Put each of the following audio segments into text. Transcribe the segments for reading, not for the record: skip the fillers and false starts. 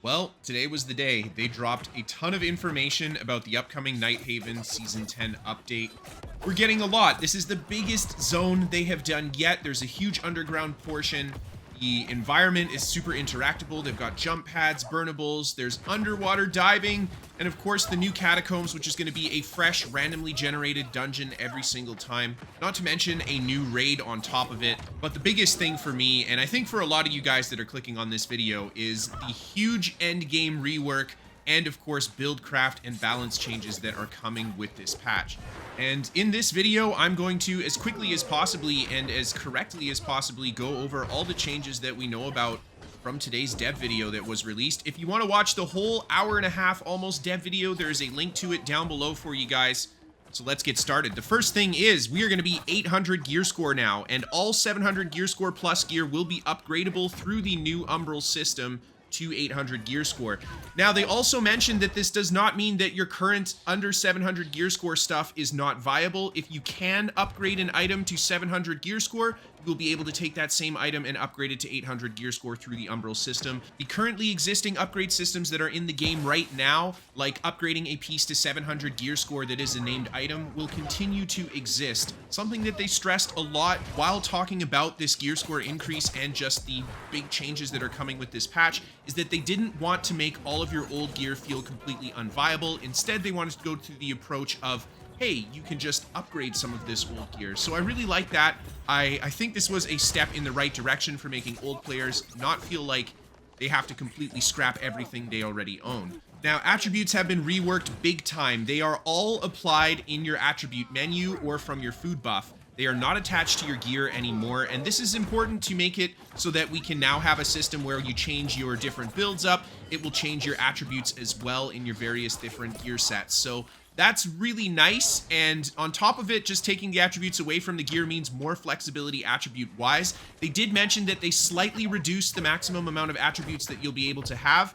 Well, today was the day. They dropped a ton of information about the upcoming Nighthaven Season 10 update. We're getting a lot. This is the biggest zone they have done yet. There's a huge underground portion. The environment is super interactable. They've got jump pads, burnables, there's underwater diving, and of course the new catacombs, which is going to be a fresh, randomly generated dungeon every single time. Not to mention a new raid on top of it. But the biggest thing for me, and I think for a lot of you guys that are clicking on this video, is the huge end game rework and of course build, craft, and balance changes that are coming with this patch. And in this video, I'm going to, as quickly as possibly and as correctly as possibly, go over all the changes that we know about from today's dev video that was released. If you want to watch the whole hour and a half almost dev video, there is a link to it down below for you guys. So let's get started. The first thing is we are going to be 800 gear score now, and all 700 gear score plus gear will be upgradable through the new Umbral system to 800 gear score. Now, they also mentioned that this does not mean that your current under 700 gear score stuff is not viable. If you can upgrade an item to 700 gear score, you'll be able to take that same item and upgrade it to 800 gear score through the Umbral system. The currently existing upgrade systems that are in the game right now, like upgrading a piece to 700 gear score that is a named item, will continue to exist. Something that they stressed a lot while talking about this gear score increase and just the big changes that are coming with this patch is that they didn't want to make all of your old gear feel completely unviable. Instead, they wanted to go to the approach of, hey, you can just upgrade some of this old gear. So I really like that. I think this was a step in the right direction for making old players not feel like they have to completely scrap everything they already own. Now, attributes have been reworked big time. They are all applied in your attribute menu or from your food buff. They are not attached to your gear anymore, and this is important to make it so that we can now have a system where you change your different builds up. It will change your attributes as well in your various different gear sets. So that's really nice, and on top of it, just taking the attributes away from the gear means more flexibility attribute-wise. They did mention that they slightly reduced the maximum amount of attributes that you'll be able to have.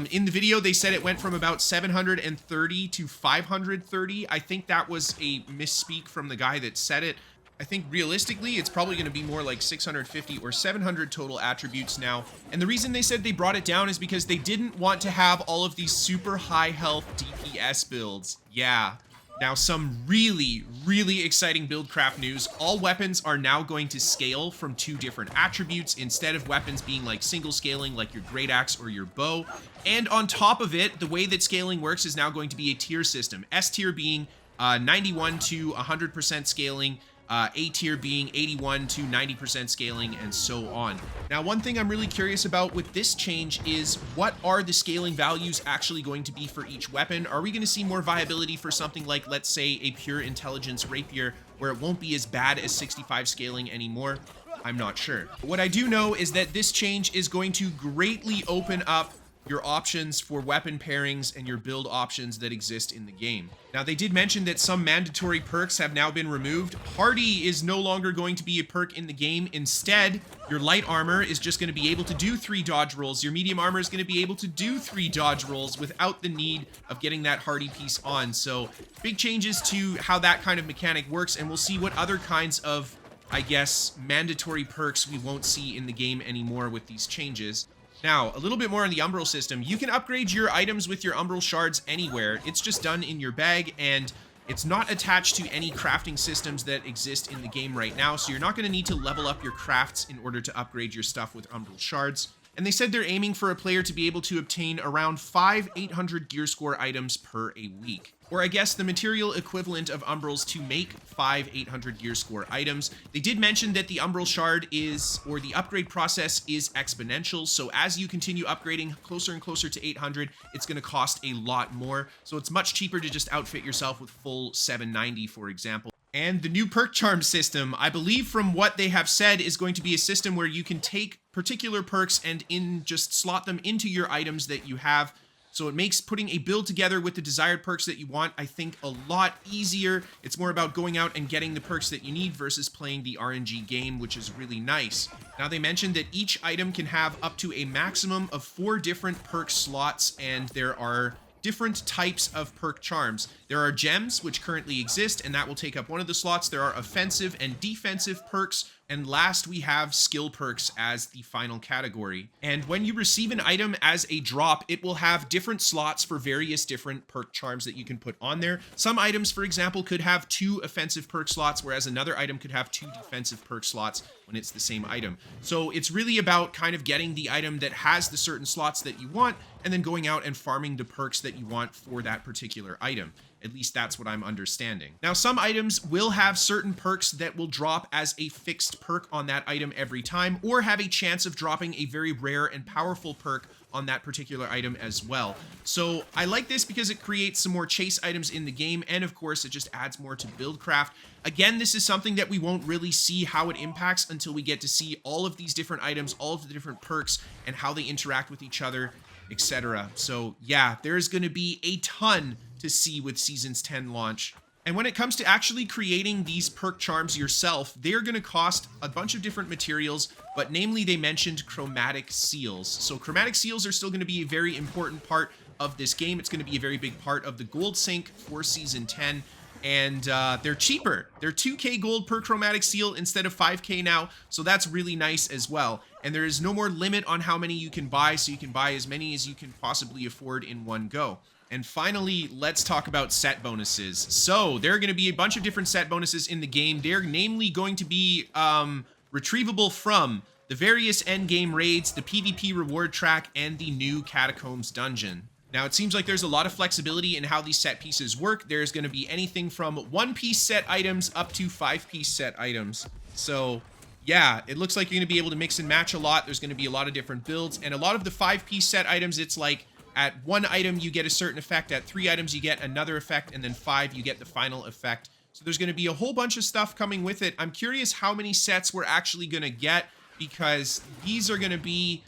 In the video, they said it went from about 730 to 530. I think that was a misspeak from the guy that said it. I think realistically, it's probably going to be more like 650 or 700 total attributes now. And the reason they said they brought it down is because they didn't want to have all of these super high health DPS builds. Yeah. Now, some really, really exciting build craft news. All weapons are now going to scale from 2 different attributes instead of weapons being like single scaling like your great axe or your bow. And on top of it, the way that scaling works is now going to be a tier system. S tier being 91 to 100% scaling. A tier being 81 to 90% scaling, and so on. Now, one thing I'm really curious about with this change is what are the scaling values actually going to be for each weapon? Are we going to see more viability for something like, let's say, a pure intelligence rapier, where it won't be as bad as 65 scaling anymore? I'm not sure. What I do know is that this change is going to greatly open up your options for weapon pairings and your build options that exist in the game. Now, they did mention that some mandatory perks have now been removed. Hardy is no longer going to be a perk in the game. Instead, your light armor is just going to be able to do 3 dodge rolls. Your medium armor is going to be able to do 3 dodge rolls without the need of getting that hardy piece on. So big changes to how that kind of mechanic works, and we'll see what other kinds of, I guess, mandatory perks we won't see in the game anymore with these changes. Now, a little bit more on the Umbral system. You can upgrade your items with your Umbral shards anywhere. It's just done in your bag, and it's not attached to any crafting systems that exist in the game right now, so you're not going to need to level up your crafts in order to upgrade your stuff with Umbral shards. And they said they're aiming for a player to be able to obtain around 5 800 gear score items per a week. Or I guess the material equivalent of Umbrals to make 5 800 gear score items. They did mention that the Umbral shard is, or the upgrade process is exponential. So as you continue upgrading closer and closer to 800, it's going to cost a lot more. So it's much cheaper to just outfit yourself with full 790, for example. And the new perk charm system, I believe from what they have said, is going to be a system where you can take particular perks and just slot them into your items that you have. So it makes putting a build together with the desired perks that you want, I think, a lot easier. It's more about going out and getting the perks that you need versus playing the RNG game, which is really nice. Now, they mentioned that each item can have up to a maximum of 4 different perk slots, and there are different types of perk charms. There are gems, which currently exist, and that will take up one of the slots. There are offensive and defensive perks, And last, we have skill perks as the final category. And when you receive an item as a drop, it will have different slots for various different perk charms that you can put on there. Some items, for example, could have 2 offensive perk slots, whereas another item could have 2 defensive perk slots when it's the same item. So it's really about kind of getting the item that has the certain slots that you want, and then going out and farming the perks that you want for that particular item. At least that's what I'm understanding. Now, some items will have certain perks that will drop as a fixed perk on that item every time, or have a chance of dropping a very rare and powerful perk on that particular item as well. So I like this because it creates some more chase items in the game, and of course it just adds more to Buildcraft. Again, this is something that we won't really see how it impacts until we get to see all of these different items, all of the different perks, and how they interact with each other, etc. So yeah, there's going to be a ton to see with Season's 10 launch. And when it comes to actually creating these perk charms yourself, they're going to cost a bunch of different materials, but namely they mentioned chromatic seals. So chromatic seals are still going to be a very important part of this game. It's going to be a very big part of the gold sink for Season 10. And they're cheaper. They're 2k gold per chromatic seal instead of 5k now, so that's really nice as well. And there is no more limit on how many you can buy, so you can buy as many as you can possibly afford in one go. And finally, let's talk about set bonuses. So there are going to be a bunch of different set bonuses in the game. They're namely going to be retrievable from the various endgame raids, the PvP reward track, and the new Catacombs dungeon. Now, it seems like there's a lot of flexibility in how these set pieces work. There's going to be anything from 1-piece set items up to 5-piece set items. So yeah, it looks like you're going to be able to mix and match a lot. There's going to be a lot of different builds, and a lot of the 5-piece set items, it's like at 1 item you get a certain effect, at 3 items you get another effect, and then 5 you get the final effect. So there's going to be a whole bunch of stuff coming with it. I'm curious how many sets we're actually going to get, because these are going to be,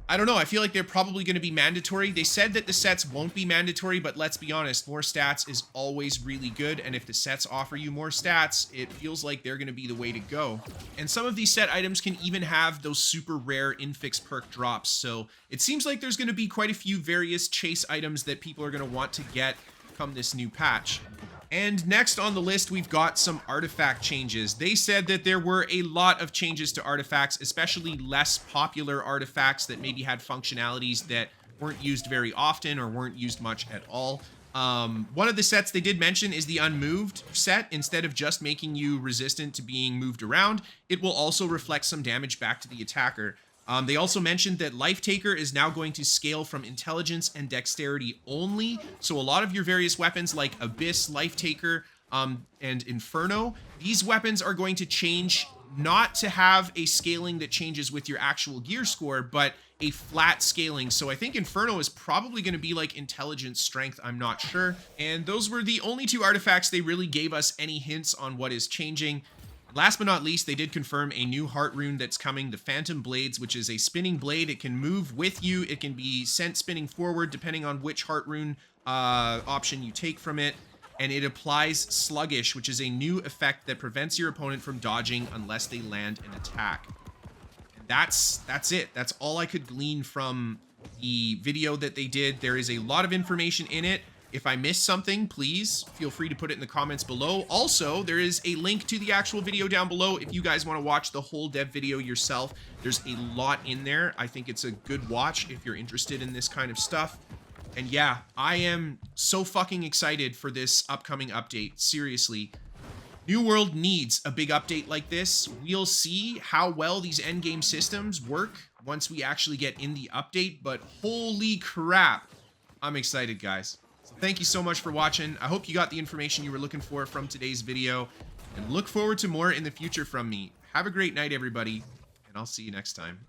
I don't know, I feel like they're probably going to be mandatory. They said that the sets won't be mandatory, but let's be honest, more stats is always really good, and if the sets offer you more stats, it feels like they're going to be the way to go. And some of these set items can even have those super rare infix perk drops, so it seems like there's going to be quite a few various chase items that people are going to want to get come this new patch. And next on the list, we've got some artifact changes. They said that there were a lot of changes to artifacts, especially less popular artifacts that maybe had functionalities that weren't used very often or weren't used much at all. One of the sets they did mention is the unmoved set. Instead of just making you resistant to being moved around, it will also reflect some damage back to the attacker. They also mentioned that Life Taker is now going to scale from intelligence and dexterity only. So a lot of your various weapons like Abyss, Life Taker, and Inferno, these weapons are going to change not to have a scaling that changes with your actual gear score, but a flat scaling. So I think Inferno is probably going to be like intelligence strength, I'm not sure. And those were the only 2 artifacts they really gave us any hints on what is changing. Last but not least, they did confirm a new heart rune that's coming, the Phantom Blades, which is a spinning blade. It can move with you. It can be sent spinning forward depending on which heart rune option you take from it. And it applies Sluggish, which is a new effect that prevents your opponent from dodging unless they land an attack. And that's it. That's all I could glean from the video that they did. There is a lot of information in it. If I missed something, please feel free to put it in the comments below. Also, there is a link to the actual video down below if you guys want to watch the whole dev video yourself. There's a lot in there. I think it's a good watch if you're interested in this kind of stuff. And yeah, I am so fucking excited for this upcoming update. Seriously. New World needs a big update like this. We'll see how well these endgame systems work once we actually get in the update, but holy crap, I'm excited, guys. Thank you so much for watching. I hope you got the information you were looking for from today's video, and look forward to more in the future from me. Have a great night, everybody, and I'll see you next time.